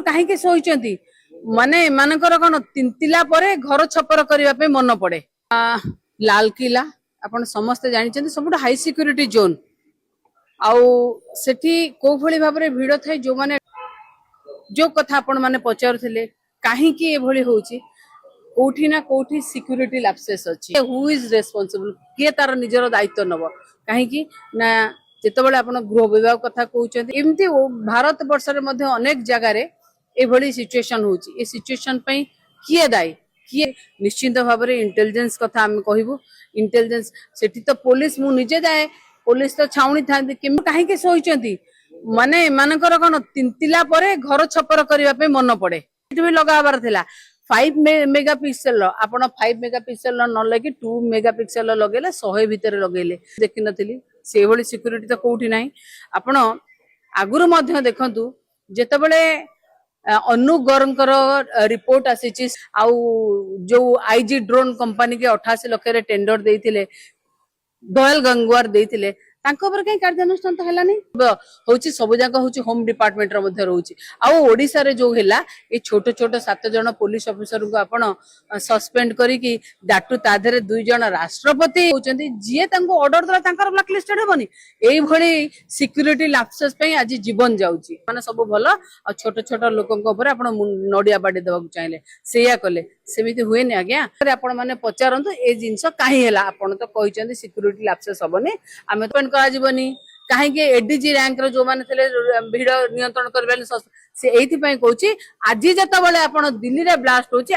कहीं शोचती माने एमानकर कौन तिंतिला परे घर छपर करने मन पड़े। लाल किला आपण समस्ते जानते सब हाई सिक्यूरिटी जोन आउ सेठी को भली भाबरे भिड़ थाए जो माने जो कथा आपण माने पचारुथिले काहे की ए भली होउची कोठी ना कोठी सिक्यूरिटी लैप्सेस अछि। हु इज रेस्पोंसिबल के तार निजर दायित्व नब काहे की ना जेतेबेले आपण गृह विभाग कथा कहउचंती एमती भारत वर्ष रे मध्ये अनेक जगह रे ए भली सिचुएशन होउची। ए सिचुएशन पई किए दायी किए निश्चित भाव में इंटेलिजेंस कथा आम कहबू। इंटेलिजेंस सेठी तो पुलिस मु निजे जाए पुलिस तो छाउनी था कहीं शोचती माने एमानकर कौन तिंतिला परे घर छपर करने मन पड़े। भी लगाबार थिला 5 मेगापिक्सेल आपण 5 मेगापिक्सेल न लगे 2 मेगापिक्सेल लगेले 100 भितर लगेले देखि नथिली से भली सिक्यूरिटी तो कोठी नाही। आपण आगुरु मध्य देखंतु जेतेबेले अनुप गौरंकर रिपोर्ट आसी जो आईजी ड्रोन कंपनी के 88 लाख रे टेंडर देइथिले दोयल गंगवार देइथिले तांको पर कहीं कार्यानुष्ठान तो हैला नहीं होची सब जगह होची होम डिपार्टमेंट रो मध्ये रहउची। आ ओडिसा रे जो हैला ए छोट छोट 7 जण पुलिस ऑफिसर को आपण सस्पेंड करी कि डाटू ताधरे 2 जण राष्ट्रपति होचंती जिए तांको ऑर्डर दला तांकर ब्लैक लिस्टेड होबनी। एई भली सिक्यूरिटी लैप्सेस पे आज जीवन जाउची माने सब भलो आ छोट छोट लोकन को ऊपर आपण नडिया बाडी देबा चाहिले सेया कले सेमिति हुए नि आज्ञा आपण माने पचारंतु ए जिंस काहे हैला आपण तो कहिचंती सिक्यूरिटी लैप्सेस होबनी आमे करा जीवनी कहीं एडीजी रैंक जो माने थे भिड़ नियंत्रण कर से एथि कहूँ आज जिते दिल्ली रे ब्लास्ट होची।